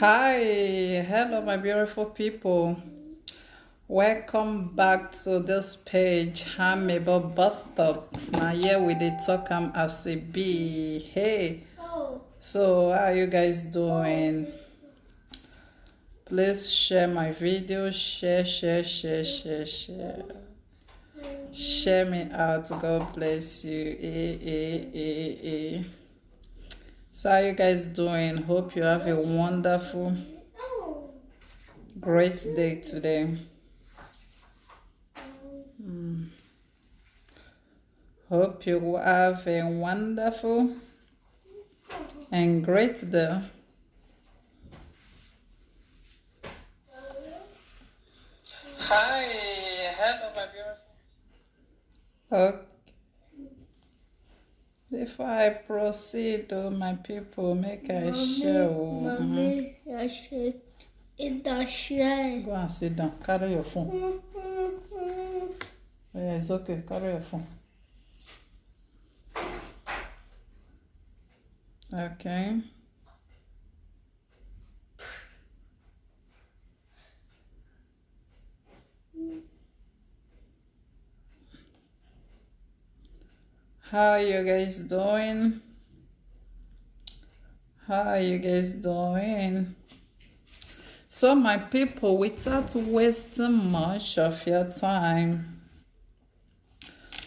Hi, hello, my beautiful people. Welcome back to this page. I'm about bus stop. Now, here we did talk as a B. Hey, so how are you guys doing? Please share my video. Share. Share me out. God bless you. So how you guys doing? Hope you have a wonderful, great day today. Hope you have a wonderful and great day. Hi, hello, my beautiful. Okay. Before I proceed, my people, make a show. Mommy, I should eat the share. Go and sit down. Carry your phone. Yeah, it's okay. Carry your phone. Okay. How are you guys doing? How are you guys doing? So my people, without wasting much of your time,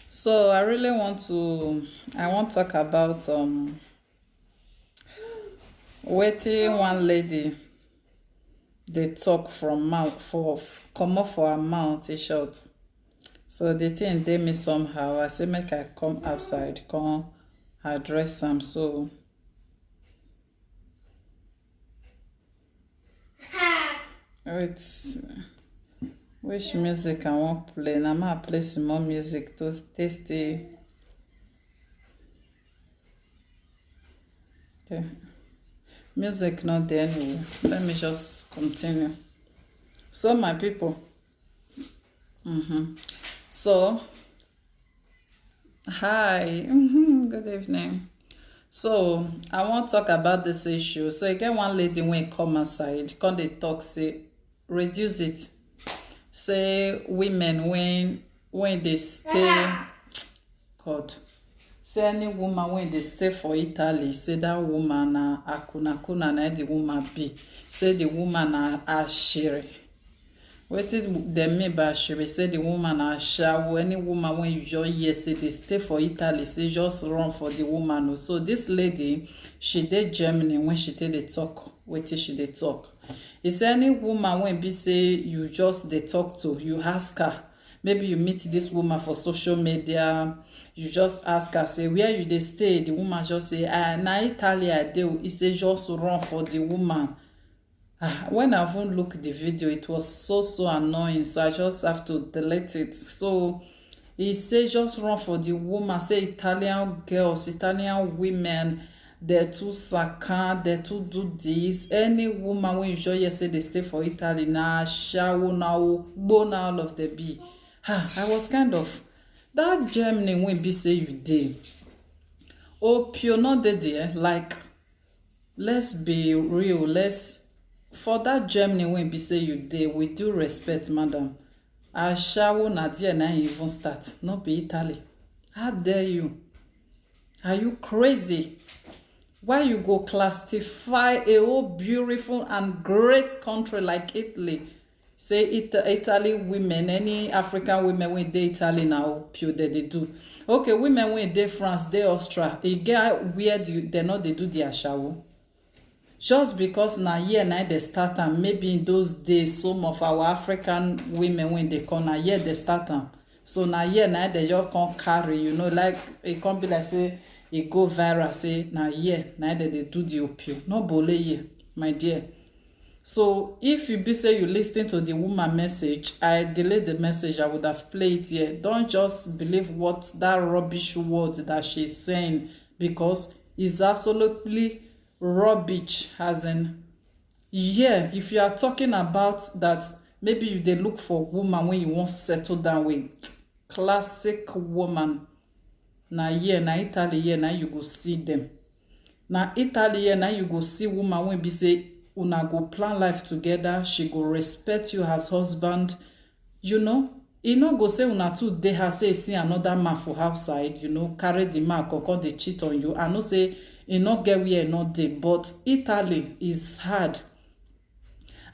so I really want to talk about wetin one lady they talk from mouth for come up for her mouth e short. So the thing dey me somehow. I say make I come outside, come address am. So wait, which music I wan play? Na ma play some more music to stay. Okay. Music not there anyway. Let me just continue. So my people. So hi. Good evening. So I wan talk about this issue. So again, one lady when come outside, come dey talk say reduce it. Say women when they stay God. Say any woman when they stay for Italy, say that woman na akuna na the woman be. Say the woman na ashiri. Wetin dem mean by ashiri? Say the woman na ashawo. Any woman when you just hear say they stay for Italy, say just run for the woman. So this lady, she dey Germany when she take dey talk. Wetin she dey talk? E say any woman when be say you just dey talk to, you ask her. Maybe you meet this woman for social media. You just ask her, say, where you dey stay? The woman just say, na Italy I dey. E say just run for the woman. When I even look the video, it was so annoying. So I just have to delete it. So he say just run for the woman. Say Italian girls, Italian women, they too saka, they too do this. Any woman when you just hear say they stay for Italy, na shawo, na ogbo, na all of the be. I was kind of that Germany when be say you dey. Hope you're not there. Like, let's be real. For that Germany when be say you dey, with due respect, madam, ashawo na there na even start. Not be Italy. How dare you? Are you crazy? Why you go classify a whole beautiful and great country like Italy? Say Italy women, any African women when they Italy now, pure they do. Okay, women when they France, they Austria, e get where they not they do their shower. Just because na here na they start am, maybe in those days some of our African women when they come na here they start am. So na here na they just come carry, like it can't be like say it go viral. Say na here na they do the opio. No bole here, my dear. So if you be say you listen to the woman message, I delete the message. I would have played it here. Don't just believe what that rubbish word that she's saying, because it's absolutely rubbish. As in, yeah, if you are talking about that, maybe you dey look for woman when you want settle down with classic woman. Na here, na Italy here, na you go see them. Na Italy here, na you go see woman when be say una go plan life together, she go respect you as husband, you know. E no go say una two dey her say see another man for outside, you know, carry the man come dey cheat on you. I know say e no get where e no dey, but Italy is hard.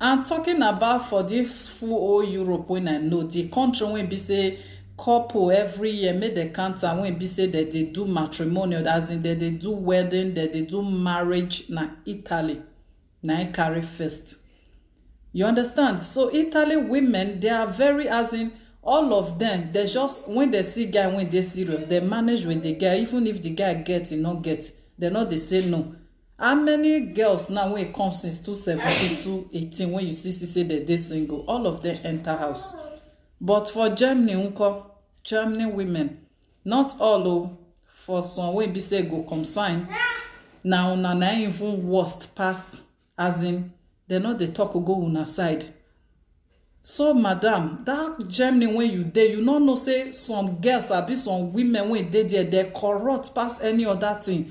And talking about for this full old Europe, when I know the country when be say couple every year make the counter when be say that they do matrimonial, as in that they do wedding, that they do marriage, na Italy na I carry first. You understand? So Italy women, they are very, as in all of them, they just, when they see guy when they serious, they manage with the guy, even if the guy get, he not get, they not they say no. How many girls now when it comes since 2017, 2018, when you see say that they single, all of them enter house. But for Germany, Germany women, not all o, for some wey be say go come sign, now na even worst pass, as in they no dey talk go una side. So madam, that Germany when you dey, you no know say some girls abi some women when dey there, they corrupt pass any other thing.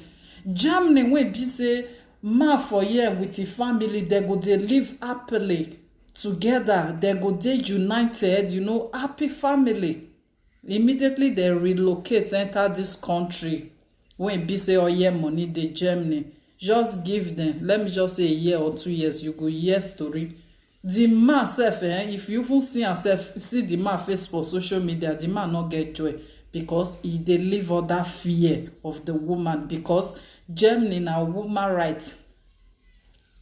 Germany when be say man for year with the family, they go dey live happily together, they go dey united, you know, happy family. Immediately they relocate enter this country when be say all year money dey Germany, just give them, let me just say a year or 2 years, you go hear story. The man sef, if you even see yourself, see the man face for social media, the man not get joy because he dey live other fear of the woman, because Germany na woman right,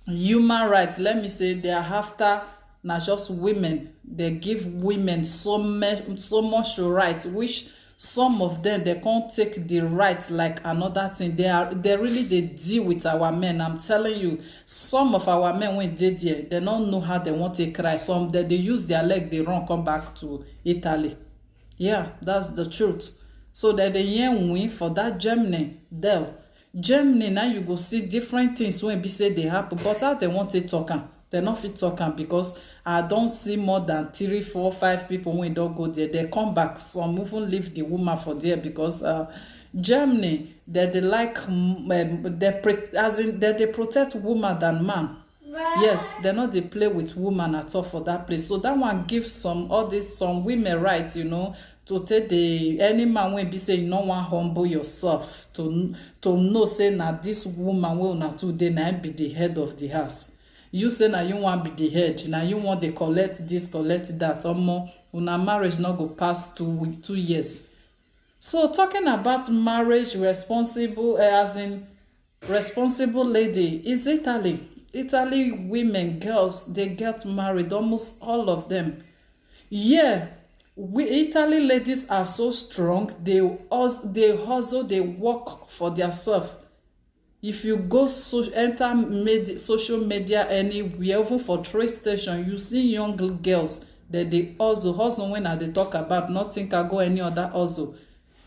human rights, let me say, they are after na just women. They give women so much right, which some of them they can't take the right like another thing. They really they deal with our men. I'm telling you, some of our men when they there, they don't know how they want to cry. Some they use their leg, they run come back to Italy. Yeah, that's the truth. So that the young win for that Germany there. Germany now you go see different things when be say they happen, but how they want to talk am, they not fit talk am, because I don't see more than 3, 4, 5 people when don't go there. They come back, some even leave the woman for there, because Germany they like as in they protect woman than man. Yes, they not they play with woman at all for that place. So that one gives some women rights, you know, to take the any man when be say you no want humble yourself to know say na this woman will not today na be the head of the house. You say na you want be the head, now you want to collect this, collect that, or more. Una marriage not go past 2 years. So talking about marriage, responsible, as in responsible lady, is Italy. Italy women, girls, they get married, almost all of them. Yeah, Italy ladies are so strong. They hustle, they work for themselves. If you go enter social media anywhere, even for train station, you see young girls that they hustle when they talk about, not think I go any other hustle.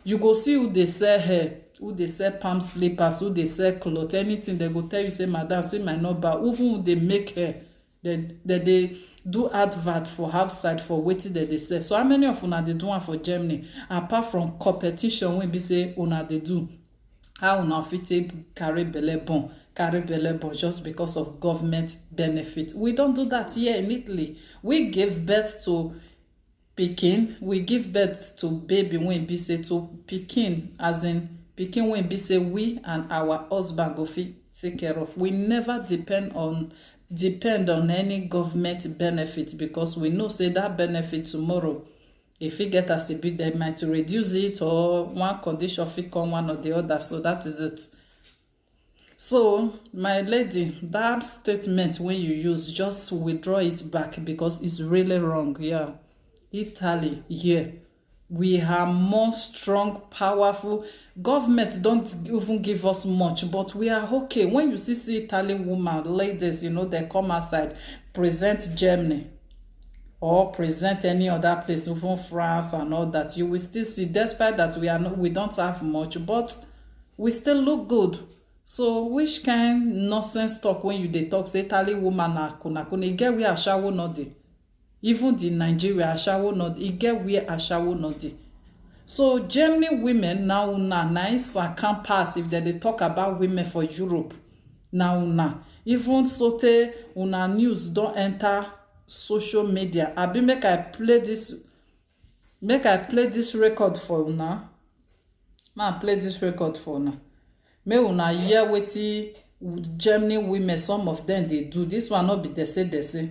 You go see who they sell hair, who they sell palm slippers, who they sell clothes, anything. They go tell you, say, madam, see my number. Even who they make hair, they do advert for outside for waiting that they sell. So how many of una they do one for Germany, apart from competition when be say una they do? How una fit carry belle bon just because of government benefit? We don't do that here in Italy. We give birth to pikin, we give birth to baby when be say to pikin, as in pikin when be say we and our husband go fit take care of. We never depend on any government benefit, because we know say that benefit tomorrow, if you get as a bit, they might reduce it, or one condition fit come one or the other. So that is it. So my lady, that statement when you use, just withdraw it back, because it's really wrong. Yeah, Italy, yeah, we are more strong, powerful. Government don't even give us much, but we are okay. When you see Italian woman, ladies, you know, they come outside, present Germany or present any other place, even France and all that, you will still see, despite that we don't have much, but we still look good. So which kind nonsense talk when you dey talk say Italy woman na kuna e get where ashawo no dey? Even the Nigeria ashawo no dey, e get where ashawo no dey. So Germany women now na can pass if they talk about women for Europe. na una even sotey una news don enter social media. Abi make I play this record for una. Ma play this record for una. Make una hear wetin Germany women, some of them dey do. This one no be dey say.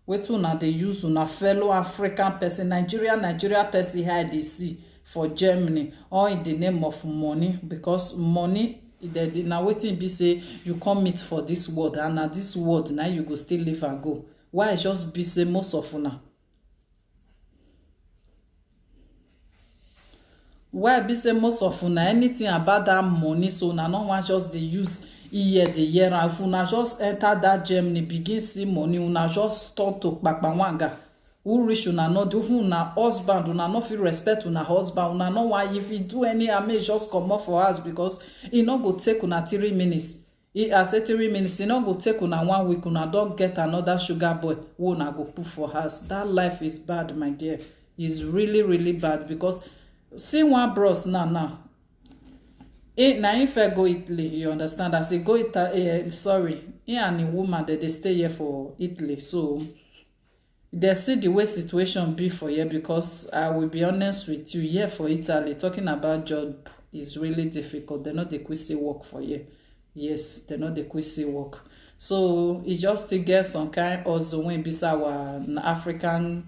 Wetin una dey use una fellow African person, Nigeria person here dey see for Germany, all in the name of money, because money na wetin be say you come meet for this world, and na this world na you go still live and go. Why e just be say most of una, anything about that money, so una no wan just dey use ear dey hear am. If una just enter that Germany begin see money, una just turn to kpakpawanga. Who reach una no do, even una husband, una no fit respect una husband. Una no wan, if e do any harm, make just comot for house, because e no go take una 3 minutes. I say 3 minutes, e no go take una 1 week, una don get another sugar boy wey una go put for house. That life is bad, my dear. It's really, really bad, because see one bros now. Na him first go Italy, you understand? As he go Italy, sorry, he and the woman that they stay here for Italy. So they see the way situation be for here, because I will be honest with you, here for Italy, talking about job is really difficult. They not the quick see work for here. Yes, they not the quick see work. So it just to get some kind also when be our African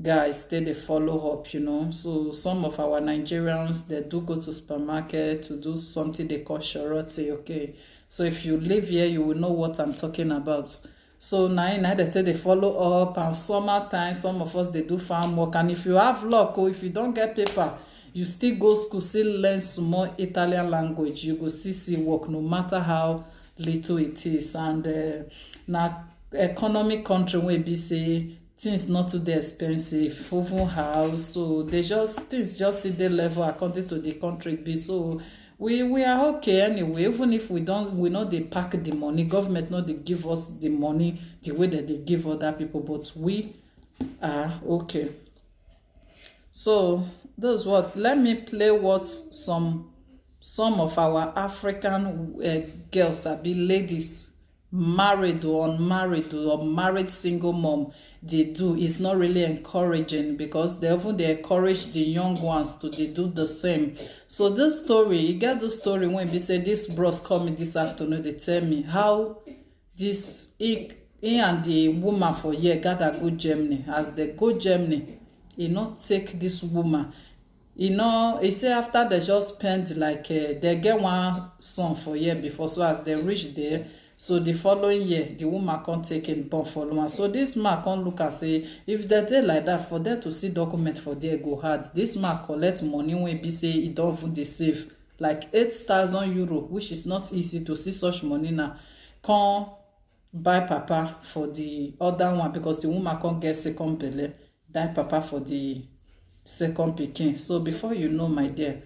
guys they follow up, you know. So some of our Nigerians, they do go to supermarket to do something they call shorote. Okay, so if you live here, you will know what I'm talking about. So now they say they follow up, and summertime some of us they do farm work. And if you have luck, or if you don't get paper, you still go school, still learn small Italian language, you go still see work, no matter how little it is. And now economic country wey be say things not too dey expensive, even house, so they just things just dey level according to the country be. So we are okay anyway, even if we no dey pack the money. Government no dey give us the money the way that they give other people, but we are okay. So those what, let me play what some of our African girls, abi ladies, married or unmarried or married single mom, they do. Is not really encouraging, because they encourage the young ones to they do the same. So this story, you get the story when we say this bros call me this afternoon, they tell me how this he and the woman for here gather go Germany. As they go Germany, he not take this woman. You know, he say after they just spend like they get one son for year before, so as they reach there, so the following year the woman can't take in born for woman. So this man can't look and say, if they dey like that, for them to see document for there go hard. This man collect money when be say he don't even dey save like 8,000 euro, which is not easy to see such money now. Can't buy papa for the other one, because the woman can't get second belle, die papa for the second pikin. So before you know, my dear,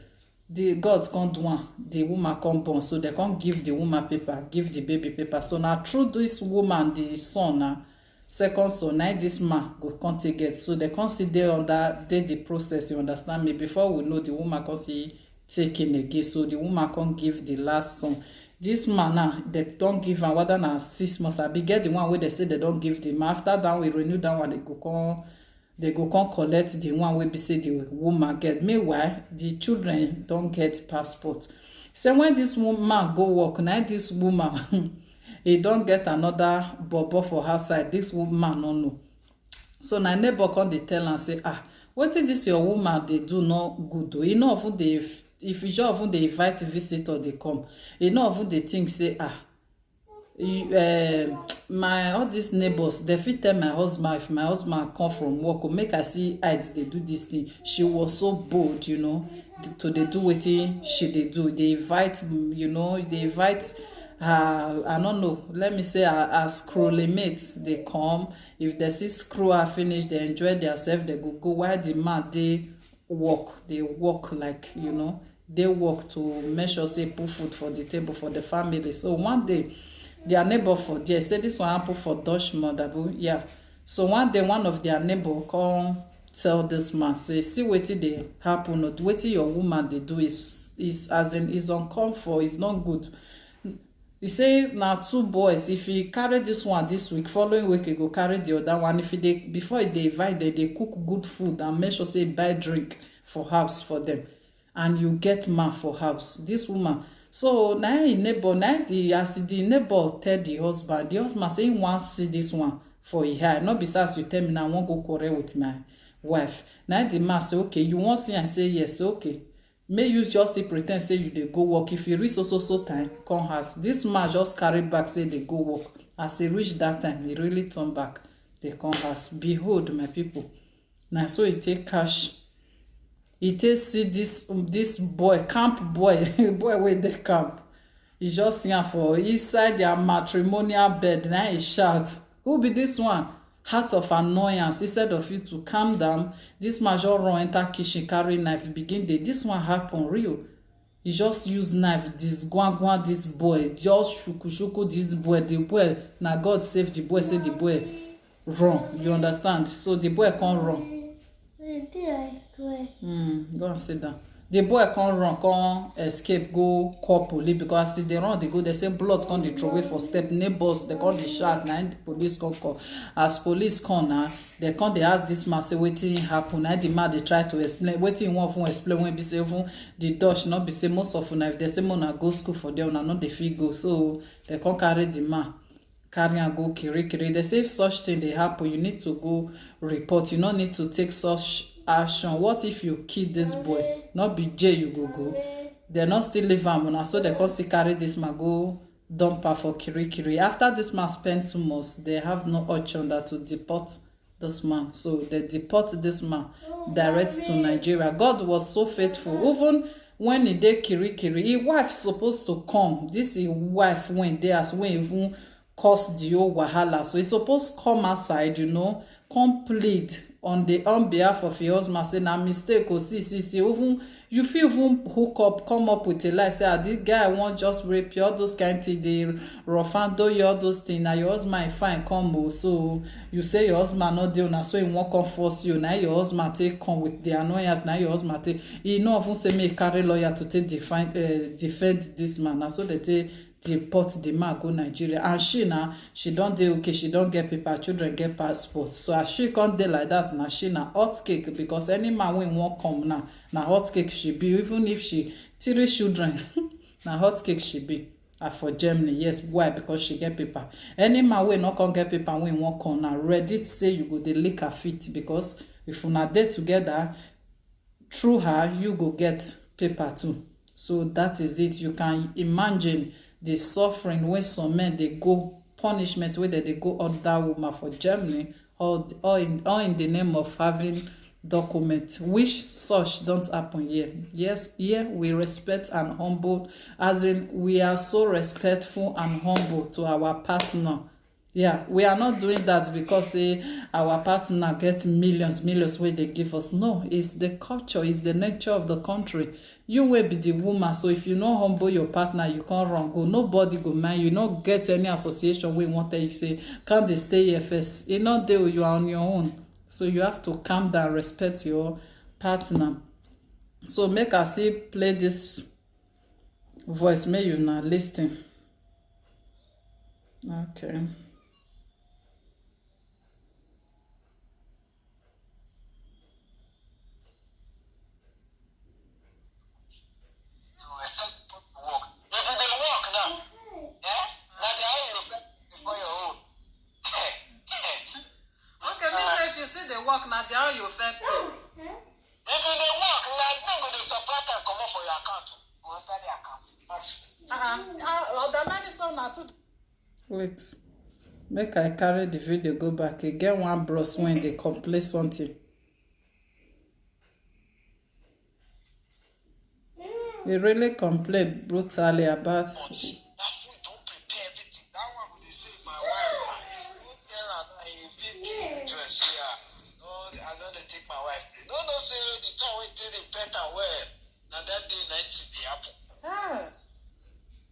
the gods can't do one, the woman can't born, so they can't give the woman paper, give the baby paper. So now through this woman, the son now, second son, now this man go can't take it. So they can't see there on that day the process, you understand me? Before we know, the woman can't see taking again, so the woman can't give the last son. This man now, they don't give am whether na 6 months. I be get the one where they say they don't give them. After that, we renew that one, they go come collect the one wey be say the woman get. Meanwhile, the children don't get passport. So when this woman go work, now this woman he don't get another bobo for her side. This woman no know. So na neighbor come dey tell am say, what is this your woman they do no good though? You know, if you just even they invite visitor, they come. You know, even they think say, my all these neighbors, they fit tell my husband, if my husband come from work, or make I see they do this thing. She was so bold, you know, to they do wetin she they do. They invite, you know, they invite her, I don't know, let me say her scrolly mate. They come, if they see screw her finish, they enjoy themselves, they go while the man they work like, you know, they work to make sure say put food for the table for the family. So one day their neighbor for there say this one happen for Dutch mother, yeah. So one day one of their neighbor come tell this man say see wetin dey happen, or wetin your woman dey do is as in is uncomfort, is not good. He say na 2 boys, if he carry this one this week, following week he go carry the other one. If he dey before he dey invite them, dey cook good food and make sure say buy drink for house for them, and you get man for house. This woman, so na him neighbor, na as the neighbor tell the husband say he wan see this one for him eye. No be as you tell me na I wan go quarrel with my wife. Na the man say okay, you wan see am? Say yes. Okay, may you just still pre ten d say you dey go work. If you reach so time come house. This man just carry back say dey go work. As he reach that time, he really turn back dey come house. Behold, my people, na so he take cash. He take see this boy, camp boy boy wey dey camp. He just see am for inside their matrimonial bed. Na he shout, who be this one? Heart of annoyance. Instead of you to calm down, this man just run enter kitchen, carry knife, begin dey. This one happen real. He just use knife this gwangwan this boy, just shuku this boy. The boy, na God save the boy. Say the boy run, you understand? So the boy can't run. Go and sit down. The boy can't run, can't escape, go call police, because as they run, they go, they say blood come dey throw away for step. Neighbors, they come dey shout, na the police come call. As police come now, they come, they ask this man, say wetin happen. Na the man they try to explain wetin he wan even explain. When be say even the dutch not be say most of una, if they say una go school for there, una no dey fit go. So they come carry the man, carry am go kirikiri. They say if such thing dey happen, you need to go report. You no need to take such action. What if you kill this boy? Not be jail you go. They not still leave am una, so they come still carry this man go dump her for kirikiri. After this man spend 2 months, they have no option than to deport this man. So they deport this man direct to Nigeria. God was so faithful. Even when he dey kirikiri, his wife supposed to come. This his wife when they as when even cause the whole wahala. So he supposed come outside, come plead on behalf of your husband, say na mistake. See, even you feel even come up with a lie, say this guy won't just rape you, all those kind things, they rough and do you all those things. Now your husband fine come, so you say your husband not there, so he won't come force you. Now your husband take come with the annoyance. Now your husband take, he no even say me carry lawyer to take defend this man. Now so they take deport the man go Nigeria, and she don't dey okay, she don't get paper, children get passport. So as she can't dey like that, now she na hot cake, because any man when won't come now, na hot cake she be. Even if she 3 children na hot cake she be. For Germany, yes. Why? Because she get paper. Any man wey not come get paper when won't come now, ready to say you go dey lick her feet, because if una dey together through her, you go get paper too. So that is it. You can imagine the suffering when some men they go, punishment where they go other woman for Germany, all in the name of having documents, which such don't happen here. Yes, here we respect and humble, as in we are so respectful and humble to our partner. Yeah, we are not doing that because our partner gets millions where they give us. No, it's the culture, it's the nature of the country. You will be the woman, so if you no humble your partner, you can't run go. Nobody go mind you. Not get any association we want to say, can't they stay here first? You not there, you are on your own. So you have to calm down, respect your partner. So make us see play this voice, may you not listen. Okay. Work now, how you feel? If you dey work now, don't go to support and come up for your account. Go enter the account. Wait, make I carry the video go back again. One bros when they complain something. He really complained brutally about.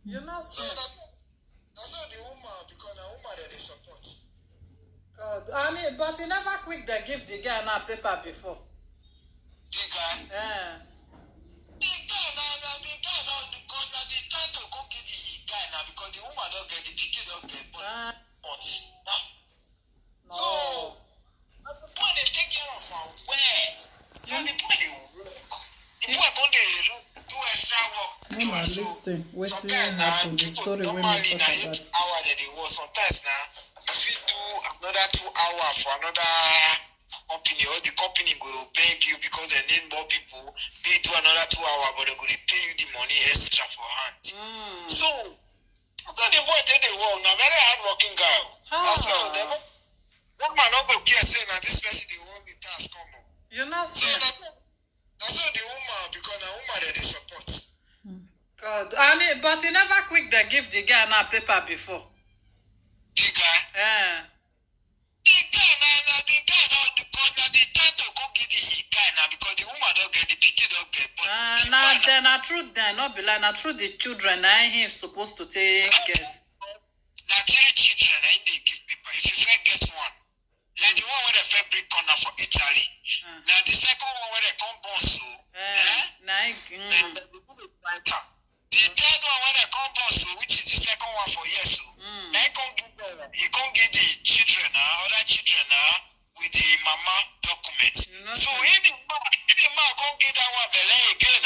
You know, that's not the woman, because the woman that they support. God, but he never quick they give the guy now paper before. The guy? Yeah. The guy now, because now they try to go get the guy now because the woman don't get, the pikin don't get, but now. No. So, the boy they take care of her where? So the boy they work. The boy don't they do extra work. No, no, listen. Wait till Sometimes you happen. The story when we talk about. Hour that they work. Sometimes now, if you do another 2 hours for another company, or the company will beg you because they need more people, they do another 2 hours, but they go pay you the money extra for hand. So the boy did the work. Now very hard working guy. That's how the one man not go care say now this person they want the task come up. You know, So that's how the woman, because the woman that they support. God. But he never quick they give the guy now paper before. The guy? Yeah. The guy now, because now they try to go get the guy now because the woman don't get, the pikin don't get. But now then I true then not be like now true the children now him supposed to take it. Now 3 children I they give paper. If you first get one, like the one where the fabric corner for Italy. Now the second one where they come born so. The third one where they come born so, which is the second one for years so. He can't get the children other children with the mama document. So if the man can't get that one belay again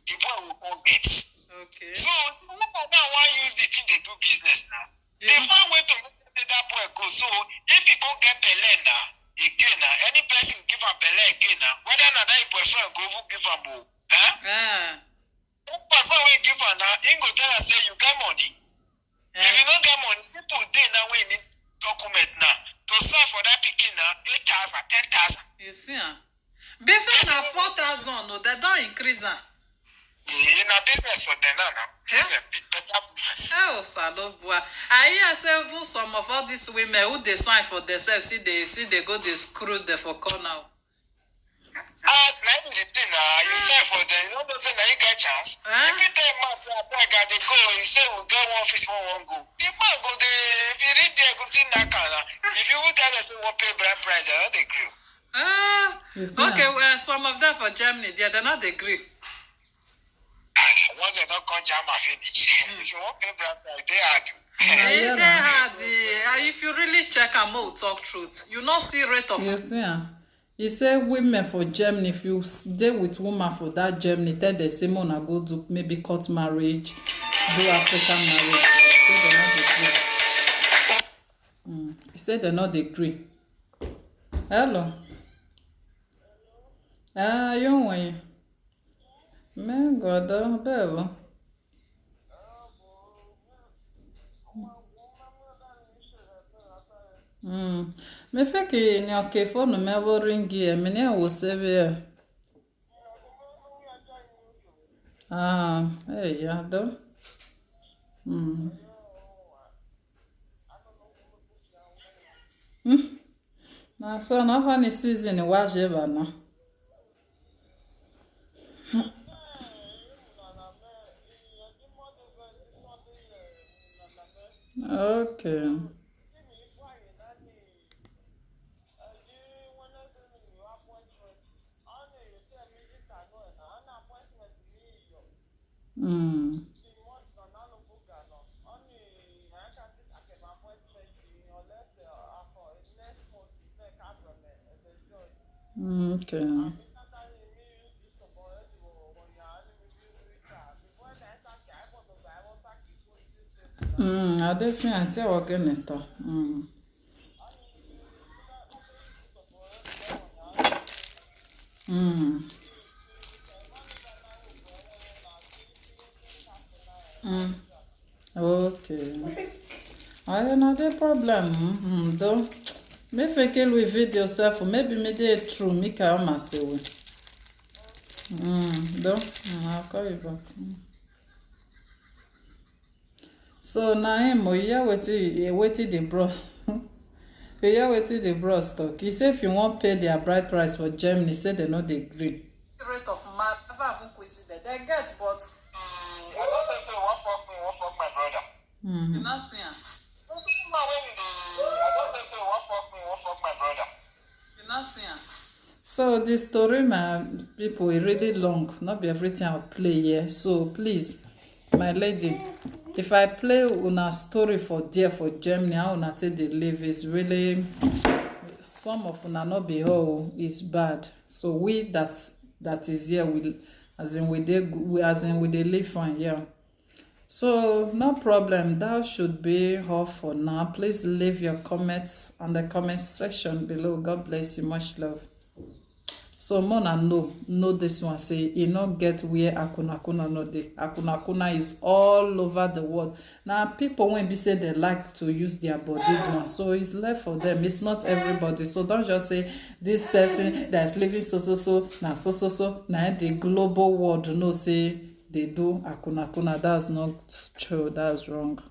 the boy will come get. Okay. So the woman now want use the thing they do business now. They find way to make that boy go. So if he can't get belay now again any person give a belay again whether or not that boyfriend go give him one person will give her now, he go tell her say you get money. If you don't get money, people dey now wey need document now. To serve for that pikin now, 8,000, 10,000. You see, before now 4,000, no, they don't increase. In a business for them now. Better business. Oh, Salobua. I hear say even some of all these women who they sign for themselves, see they go they screw them for corner. Like the thing you say for them, you don't say now you get chance. If you tell man they go, you say we get one fish, one go. The man go if you read there, go see that kind if you would tell us what pay brand price, they don't agree. Okay, well, some of them for Germany, they're not agree. Once they don't come German finish. If you want pay brand price, they are do. They had if you really check them out, talk truth. You not see rate of. You see, he say women for Germany, if you stay with woman for that Germany, tell the same one go do maybe court marriage, do African marriage. He said they're not agree. Hello. You want me God, baby. Me fait que ni ok phone me vo ringi me ne wo save. Ya do. Na so na funny season wa je ba na. Okay. Okay. I definitely working it. Okay. I another problem. Though. Me fake we video yourself. Maybe me dey true. Me can say we. Though. I'll call you back. So now him you waiting the bros. You waiting the bros talk. He say if you want pay their bride price for Germany, say they no dey gree. Rate of man, never even consider. They get, but I don't say one fuck my brother. you not see him. I don't say one fuck my brother. So the story, my people, is really long. Not be everything I'll play here. So please, my lady, if I play una story for there for Germany, how una take dey live is really, some of una not be whole is bad. So we that is here, we as in we dey live fine here. So no problem, that should be all for now. Please leave your comments on the comment section below. God bless you, much love. So mona know this one, say e no get where akuna no dey. Akuna is all over the world. Now people when be say they like to use their body do one, so it's left for them. It's not everybody. So don't just say this person that's living so now the global world know say they do akuna. That's not true. That's wrong.